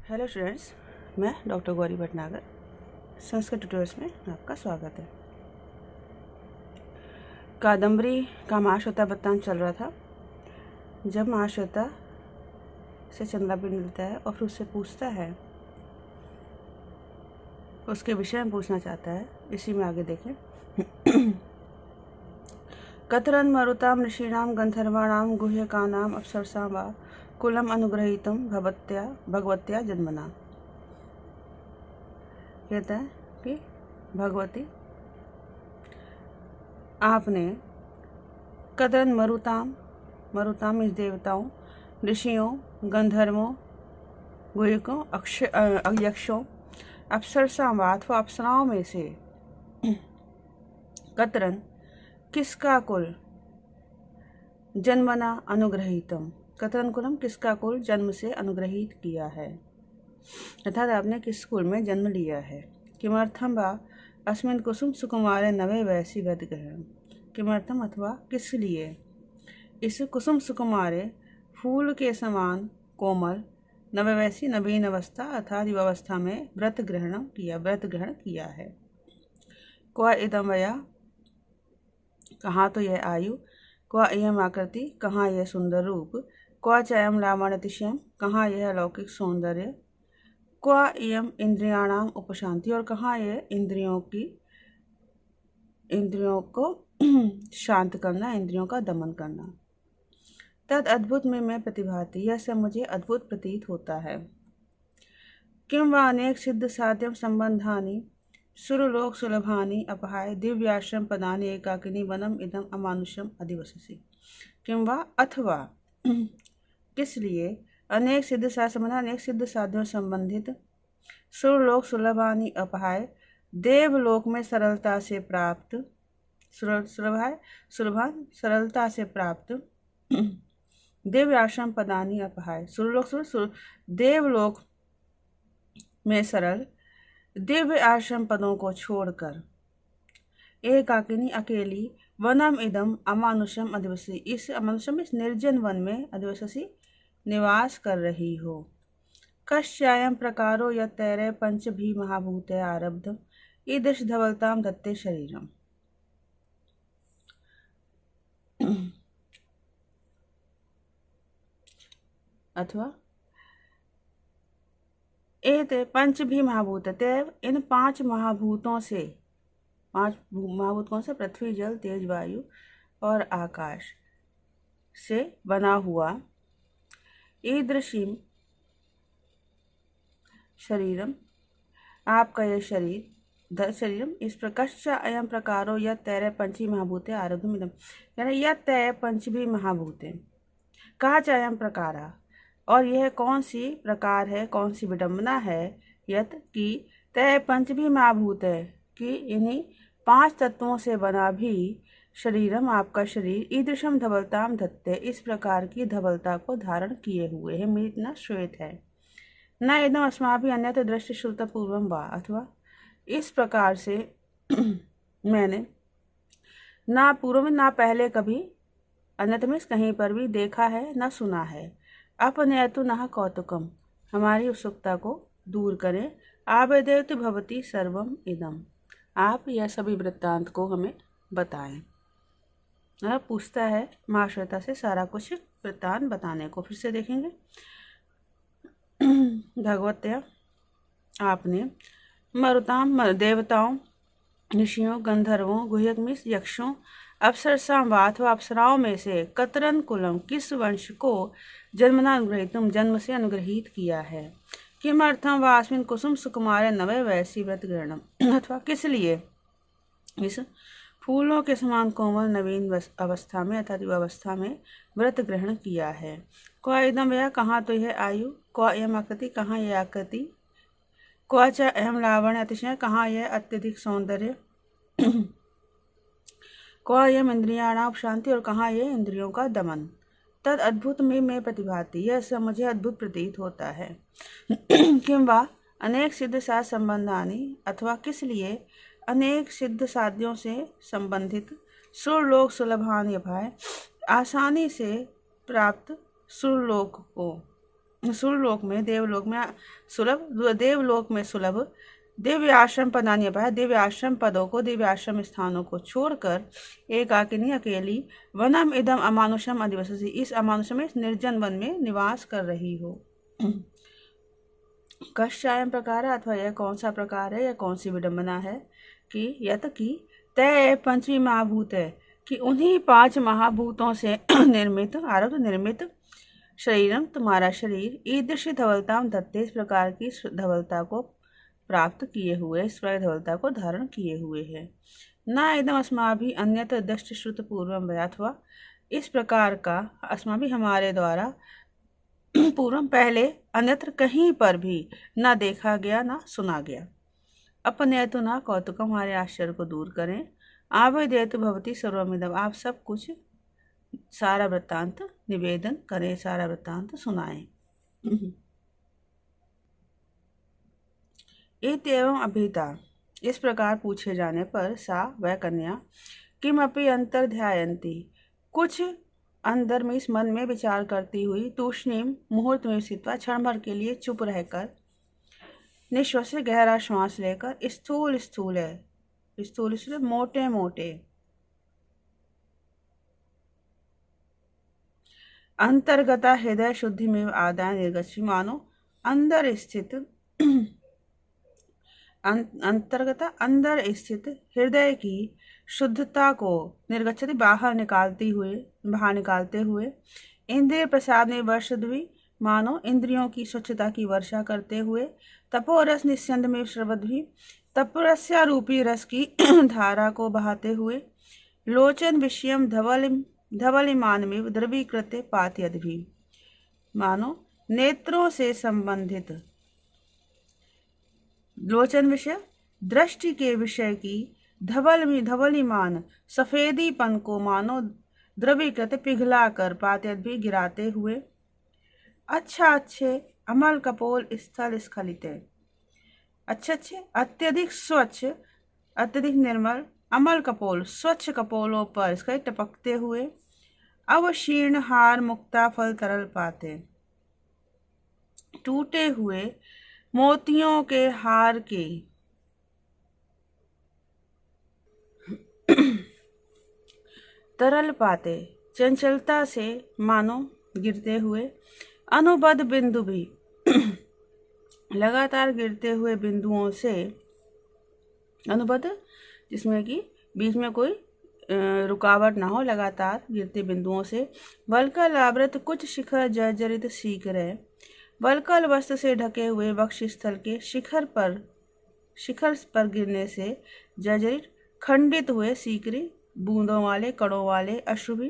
Hello students, मैं doctor Gauri Bhatnagar Sanskrit tutorials में आपका स्वागत है। कादम्बरी का महाश्वेता वृत्तांत चल रहा था। जब महाश्वेता से चंद्रावली मिलता है और फिर उससे पूछता है, उसके विषय में पूछना चाहता है, इसी में आगे देखें। कतरन मरुताम ऋषीणाम गंधर्वाणाम गुह्यकानाम अप्सरसां वा कुलम अनुग्रहीतम भगवत्या जन्मना। कहता है कि भगवती, आपने कतरन मरुताम इस देवताओं, ऋषियों, गंधर्वों, गुह्यकों, यक्षों, अप्सरसां वा अथवा अप्सराओं में से कतरन किसका कुल, जन्मना अनुग्रहीतम, कतरन कुलम किसका कुल जन्म से अनुग्रहित किया है, अर्थात आपने किस कुल में जन्म लिया है। किमर्थम वा अस्मिन् कुसुम सुकुमारे नवे वैसी गदग्रहण, किमर्थम अथवा किस लिए इस कुसुम सुकुमारे फूल के समान कोमल नववैसी नवीन अवस्था अर्थात युवावस्था में व्रत ग्रहण किया है। क्वा इदम वया, कहाँ तो यह आयु, क्वा इयम आकृति, कहाँ यह सुंदर रूप, क्वा चयम लावण्यतिशयम, कहाँ यह अलौकिक सौंदर्य, क्वा इयम इंद्रियाणाम उपशांति, और कहाँ यह इंद्रियों को शांत करना, इंद्रियों का दमन करना। तद अद्भुत में मैं प्रतिभाति, यह सब मुझे अद्भुत प्रतीत होता है। किम वा अनेक सिद्ध साध्यम संबंधानि सुरलोक सुलभानि अपहाय दिव्याश्रम पदानि एकाकिनी वनम इदम अमानुषम अधिवससी। किम वा अथवा किस लिए अनेक सिद्ध साध्यों संबंधित सुरलोक सुलभानि अपहाय देवलोक में सरलता से प्राप्त सरलता से प्राप्त दिव्य आश्रम पदानी अपहाय देवलोक में सरल दिव्य आश्रम पदों को छोड़कर एकाकिनी अकेली वनम इदम अमानुषम अधिवसी, इस अमानुषम इस निर्जन वन में अधिवसी निवास कर रही हो। कश्चायम प्रकारो यत्तैरे पंच भी महाभूते आरब्ध ईदृश धवलताम दत्ते शरीरम। अथवा एते पंच भी महाभूत, इन पांच महाभूतों से, पांच महाभूत कौन से, पृथ्वी जल तेज वायु और आकाश से बना हुआ ईदृशीम शरीरम, आपका यह शरीरम इस प्रकश्चा अयम प्रकारो यह तैरे पंची महाभूते आरब्धमिदम, यानी यह तय पंच भी महाभूते कहा अयम प्रकारा, और यह कौन सी प्रकार है, कौन सी विडंबना है, यत की तय पंच भी महाभूत है कि इन्हीं पांच तत्वों से बना भी शरीरम आपका शरीर ईदृशम धवलताम धत्ते इस प्रकार की धवलता को धारण किए हुए है, मीत न श्वेत है, न एकदम अस्माभि अन्यत्र दृष्टि श्रुत पूर्वम वा, अथवा इस प्रकार से मैंने ना पूर्व में ना पहले कभी अन्यत्र में कहीं पर भी देखा है न सुना है। अपनयतु नः कौतुकम, हमारी उत्सुकता को दूर करें। आवेदयतु भवती सर्वम इदम, आप यह सभी वृत्तांत को हमें बताएं। पूछता है महाश्वेता से सारा कुछ वृत्तांत बताने को। फिर से देखेंगे। भगवत्या, आपने मरुताम देवताओं, ऋषियों, गंधर्वों, गुह्यक यक्षों, अप्सरसां वा अथवा अप्सराओं में से कतरन कुलम किस वंश को जन्मना अनुग्रहीतम जन्म से अनुग्रहित किया है। किमर्थम वा अस्मिन् कुसुम सुकुमारे नवे वैसी व्रत ग्रहणम, अथवा किस लिए इस फूलों के समान कोमल नवीन अवस्था में अर्थात युवावस्था में व्रत ग्रहण किया है। क्वा इदम यह, कहाँ तो यह आयु, क्वा एम आकृति, कहाँ यह आकृति, क्वा च अहम लावण्य अतिशय, कहाँ यह अत्यधिक सौंदर्य, क्वा यम इंद्रियाणाम शांति, और कहाँ यह इंद्रियों का दमन। तद अद्भुत में मैं प्रतिभाति, यह सब मुझे अद्भुत प्रतीत होता है। किम वा अनेक सिद्ध साध संबंधानि, अथवा किस लिए अनेक सिद्ध साध्यों से संबंधित सुरलोक सुलभानि अपाय आसानी से प्राप्त सुरलोक को सुरलोक में, देवलोक में सुलभ, देवलोक में सुलभ दिव्य आश्रम पदानी पाया, दिव्य आश्रम पदों को, दिव्य आश्रम स्थानों को छोड़कर एकाकिनी अकेली वनम इदम अमानुषम अधिवससी, इस अमानुषम इस निर्जन वन में निवास कर रही हो। कश्चायम प्रकार है, अथवा यह कौन सा प्रकार है, यह कौन सी विडंबना है कि यत की तय पंचमी महाभूत है, कि उन्हीं 5 महाभूतों से निर्मित आरब्ध निर्मित शरीरम तुम्हारा शरीर ईदृशी धवलताम दत्ते, इस प्रकार की धवलता को प्राप्त किए हुए, इस प्रकार धवलता को धारण किए हुए है। न इदम अस्माभि अन्यत्र दृष्ट श्रुत पूर्वम भया, अथवा इस प्रकार का अस्माभि हमारे द्वारा पूर्वम पहले अन्यत्र कहीं पर भी न देखा गया न सुना गया। अपने तो न कौतुकम, हमारे आश्चर्य को दूर करें। आवेदयतु भवती सर्वमिदम, आप सब कुछ सारा वृत्तांत निवेदन करें, सारा वृत्तांत सुनाएं। एवं अभिता, इस प्रकार पूछे जाने पर सा वह कन्या किमपि अंतर ध्यायंती, कुछ अंदर में इस मन में विचार करती हुई, तूष्णीम मुहूर्त में स्थित्वा, क्षण भर के लिए चुप रहकर, निश्वास से गहरा श्वास लेकर, स्थूल स्थूल है, स्थूल स्थूल मोटे मोटे, अंतर्गता हृदय शुद्धि में आदाय निर्गछति, मानो अंदर स्थित अंतर्गता अंदर स्थित हृदय की शुद्धता को निर्गछति बाहर निकालते हुए इंद्रिय प्रसाद में वर्षद्वी, मानो इंद्रियों की स्वच्छता की वर्षा करते हुए, तपोरस निस्यंद में श्रवद्वी, तपरस्या रूपी रस की धारा को बहाते हुए, लोचन विषयम धवलिमान में द्रवीकृत पात्यद्भी, मानो नेत्रों से संबंधित, लोचन विषय दृष्टि के विषय की धवलिमान सफेदीपन को मानो द्रवीकृत पिघलाकर पात्यद्भी गिराते हुए, अच्छा अच्छे अमल कपोल स्थल स्खलित, अच्छे अत्यधिक स्वच्छ अत्यधिक निर्मल अमल कपोल स्वच्छ कपोलों पर इसका टपकते हुए, अवशीर्ण हार मुक्ता फल तरल पाते, टूटे हुए मोतियों के हार के तरल पाते, चंचलता से मानो गिरते हुए, अनुबद्ध बिंदु भी लगातार गिरते हुए बिंदुओं से, अनुबद्ध जिसमें कि बीच में कोई रुकावट ना हो, लगातार गिरते बिंदुओं से, वल्कल आवृत कुछ शिखर जर्जरित सीकरे, वल्कल वस्त्र से ढके हुए वक्षस्थल के शिखर पर गिरने से जर्जरित खंडित हुए सीकरी, बूंदों वाले कणों वाले अशुभ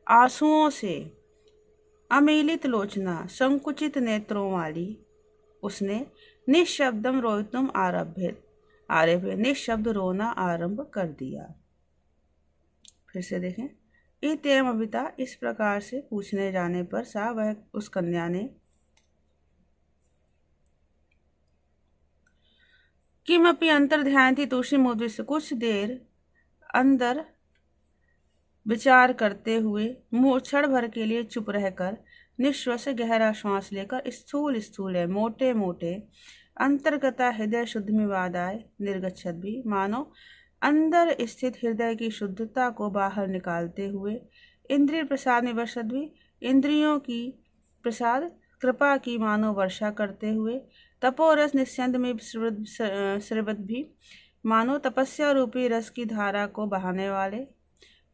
आंसुओं से अमीलित लोचना, संकुचित नेत्रों वाली, उसने निशब्दम रोहितुम आरभ्य निशब्द रोना आरंभ कर दिया। फिर से देखें, इत्येवम् अभिता, इस प्रकार से पूछने जाने पर सा वह उस कन्या ने किमपि अंतर ध्यान थी तुलसी मुद्रित से, कुछ देर अंदर विचार करते हुए क्षण भर के लिए चुप रहकर, निश्वास गहरा श्वास लेकर, स्थूल स्थूल है मोटे मोटे, अंतर्गता हृदय शुद्ध में वादाय निर्गच्छत भी, मानो अंदर स्थित हृदय की शुद्धता को बाहर निकालते हुए, इंद्रिय प्रसाद में वर्षद्वी, इंद्रियों की प्रसाद कृपा की मानो वर्षा करते हुए, तपोरस निस्यंद में श्रवत भी, मानो तपस्या रूपी रस की धारा को बहाने वाले,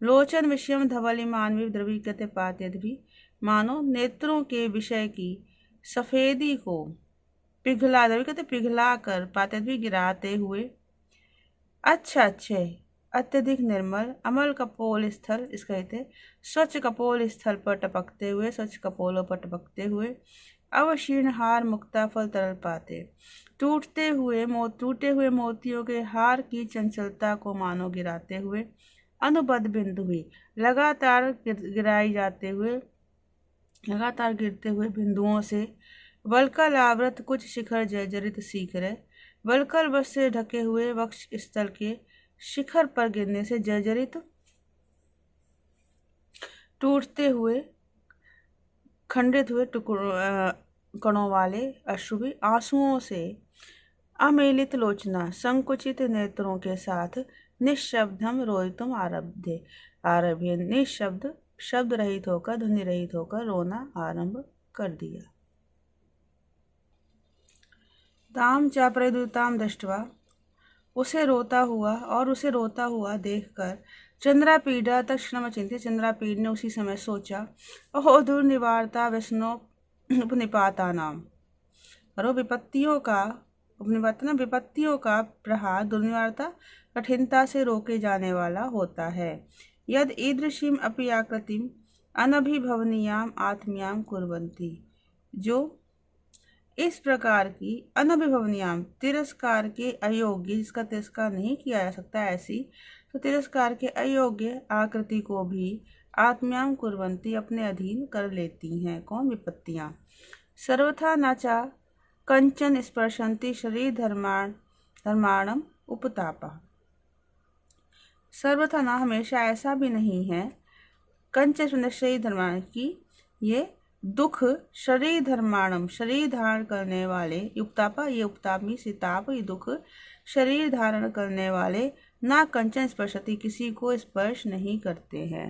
लोचन विषयम धवलिमान में द्रवीकृत पात्यद भी, मानो नेत्रों के विषय की सफेदी को पिघला कर पात्यद भी गिराते हुए, अच्छे अत्यधिक निर्मल अमल कपोल स्थल, इसका कहते स्वच्छ कपोल स्थल पर टपकते हुए, स्वच्छ कपोलों पर टपकते हुए, अवशीर्ण हार मुक्ता फल तरल पाते, टूटे हुए मोतियों के हार की चंचलता को मानो गिराते हुए, अनुबद्ध बिंदु भी लगातार गिरते हुए बिंदुओं से, वल्कल आवृत कुछ शिखर जर्जरित सीकरे, वल्कल वस्त्र से ढके हुए वक्ष स्थल के शिखर पर गिरने से जर्जरित टूटते हुए खंडित हुए कणों वाले अश्रुभी आंसुओं से अमेलित लोचना संकुचित नेत्रों के साथ निःशब्दम रोदितुम आरभ्य निःशब्द शब्द रहित होकर ध्वनि रहित होकर रोना आरंभ कर दिया। ताम च प्रद्युताम दृष्ट्वा उसे रोता हुआ देखकर चंद्रापीडा तत्क्षणम चिंतित चंद्रापीड ने उसी समय सोचा, ओहो दुर्निवारता विष्णुपनिपाता नाम, और विपत्तियों का प्रहार दुर्निवारता कठिनता से रोके जाने वाला होता है। यद ईदृशीम अपि आकृतिम अनभिभवनीयाम आत्म्याम कुर्वन्ति, जो इस प्रकार की अनभिभवनीयाम तिरस्कार के अयोग्य, जिसका तिरस्कार नहीं किया जा सकता, ऐसी तो तिरस्कार के अयोग्य आकृति को भी आत्म्याम कुर्वन्ति अपने अधीन कर लेती हैं। कौन? विपत्तियां। सर्वथा नाचा कंचन स्पर्शंति शरीर धर्माणम उपतापा, सर्वथा ना हमेशा ऐसा भी नहीं है, कंचन शरीर धर्माण की ये दुख शरीर धर्माणम शरीर धारण करने वाले, उपतापा ये उपताप में सिताप ये दुख शरीर धारण करने वाले ना कंचन स्पर्शति किसी को स्पर्श नहीं करते हैं,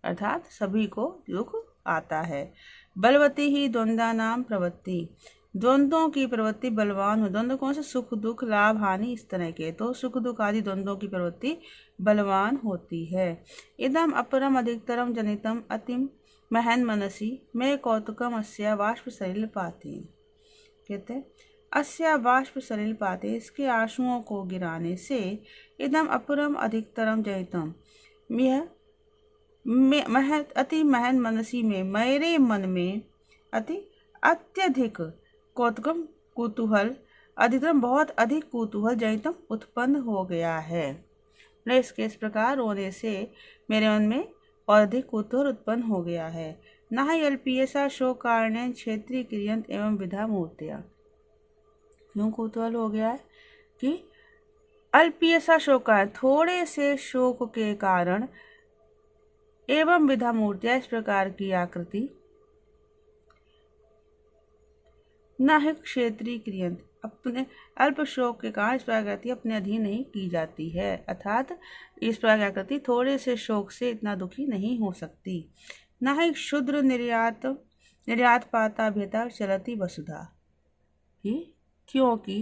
अर्थात सभी को दुख आता है। बलवती ही द्वंद्वा नाम प्रवृत्ति, द्वंद्वों की प्रवृत्ति बलवान हो। द्वंद्व कौन से? सुख दुख लाभ हानि इस तरह के, तो सुख दुख आदि द्वंद्वों की प्रवृत्ति बलवान होती है। इदम अपरम अधिकतरम जनितम अतिम महन मनसी में कौतुकम अस्या बाष्प सलिल पाते, कहते अस्या बाष्प सलिल पाते, इसके आंसुओं को गिराने से इदम अपरम अधिकतरम जनितम यह अति महन मनसी में मेरे मन में अत्यधिक कौतुकम कुतूहल अधिकतम बहुत अधिक कुतूहल जनितम उत्पन्न हो गया है। इसके इस प्रकार रोने से मेरे मन में और अधिक कुतूहल उत्पन्न हो गया है। न ही अल्पीयसा शोक कारण क्षेत्रीय क्रियंत एवं विधा मूर्तिया, क्यों कुतूहल हो गया है कि अल्पीयसा शोक कारण, थोड़े से शोक के कारण, एवं विधा मूर्तिया इस प्रकार की आकृति, न ही क्षेत्रीय क्रियंत अपने अल्प शोक के कारण इस प्रकार आकृति अपने अधीन नहीं की जाती है, अर्थात इस प्रकार की आकृति थोड़े से शोक से इतना दुखी नहीं हो सकती। न ही क्षुद्र निर्यात पाता भेता चलती वसुधा, क्योंकि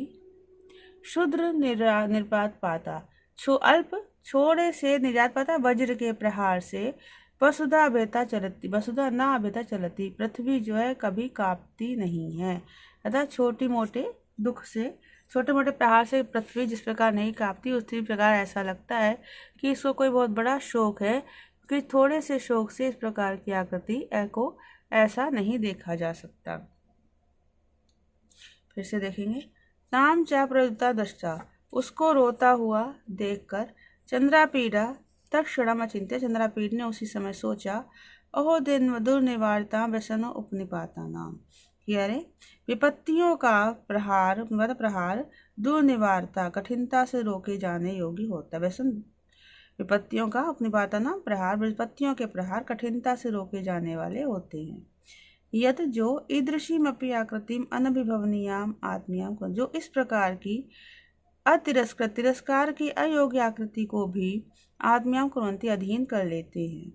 क्षुद्र निर्यात पाता अल्प छोड़े से निर्यात पाता वज्र के प्रहार से वसुधा भेता चलती, वसुधा ना भेता चलती, पृथ्वी जो है कभी कांपती नहीं है, अर्थात छोटी मोटे दुख से, छोटे मोटे प्रहार से पृथ्वी जिस प्रकार नहीं कांपती, उसी प्रकार ऐसा लगता है कि इसको कोई बहुत बड़ा शोक है, कि थोड़े से शोक से इस प्रकार की आकृति को ऐसा नहीं देखा जा सकता। फिर से देखेंगे। ताम चा प्रयुक्ता दृष्टा, उसको रोता हुआ देखकर चंद्रापीडा तत्क्षणम अचिंत्य, चंद्रापीड ने उसी समय सोचा, अहो दिन दुर्निवारता व्यसनो उपनिपाता नाम, कि अरे विपत्तियों का प्रहार दुर्निवारता कठिनता से रोके जाने योग्य होता है। व्यसन विपत्तियों का उपनिपाता नाम प्रहार, विपत्तियों के प्रहार कठिनता से रोके जाने वाले होते हैं। यत जो ईदृशीम अपि आकृतिम अनभिभवनीयाम आत्म्याम, जो इस प्रकार की तिरस्कार की अयोग्य आकृति को भी आत्म्याम कुर्वन्ति अधीन कर लेते हैं।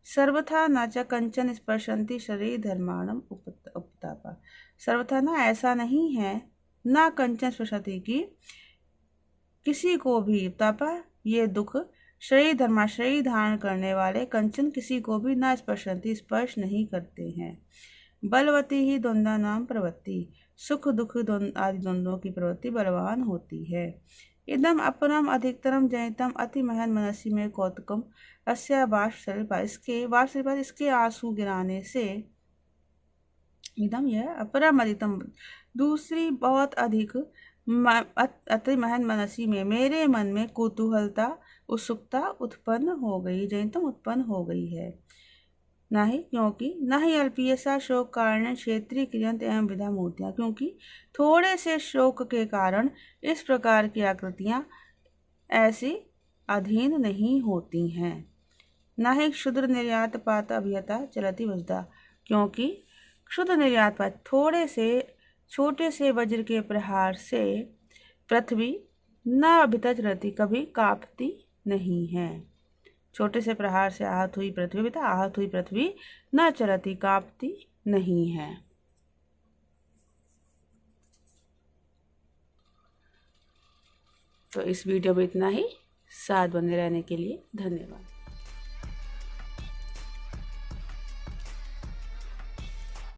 सर्वथा न च कंचन स्पर्शंति शरीर धर्माणम उपतापा, सर्वथा ना ऐसा नहीं है, ना कंचन स्पर्शंति की किसी को भी उपतापा ये दुख शरीर धारण करने वाले कंचन किसी को भी ना स्पर्शंति स्पर्श नहीं करते हैं। बलवती ही द्वंद्वा नाम प्रवृत्ति, सुख दुख आदि द्वंद्वों की प्रवृत्ति बलवान होती है। इदम अपरम अधिकतरम जनितम अति महन मनसी में कौतुकम अस्या बाष्प सलिल, इसके आंसू गिराने से, इदम यह अपरम अधिकतम दूसरी बहुत अधिक अति महन मनसी में मेरे मन में कुतूहलता उत्सुकता उत्पन्न हो गई, जनितम उत्पन्न हो गई है। नहीं, क्योंकि न ही अल्पीयसा शोक कारण क्षेत्रीय क्रियंत एवं विधा मूर्तियां, क्योंकि थोड़े से शोक के कारण इस प्रकार की आकृतियां ऐसी अधीन नहीं होती हैं। न हि क्षुद्र निर्यात पात अभियता चलति वज्दा, क्योंकि क्षुद्र निर्यात पात थोड़े से छोटे से वज्र के प्रहार से पृथ्वी न अभिता चलती, कभी कांपती नहीं है। छोटे से प्रहार से आहत हुई पृथ्वी न चलती, कांपती नहीं है। तो इस वीडियो में इतना ही। साथ बने रहने के लिए धन्यवाद।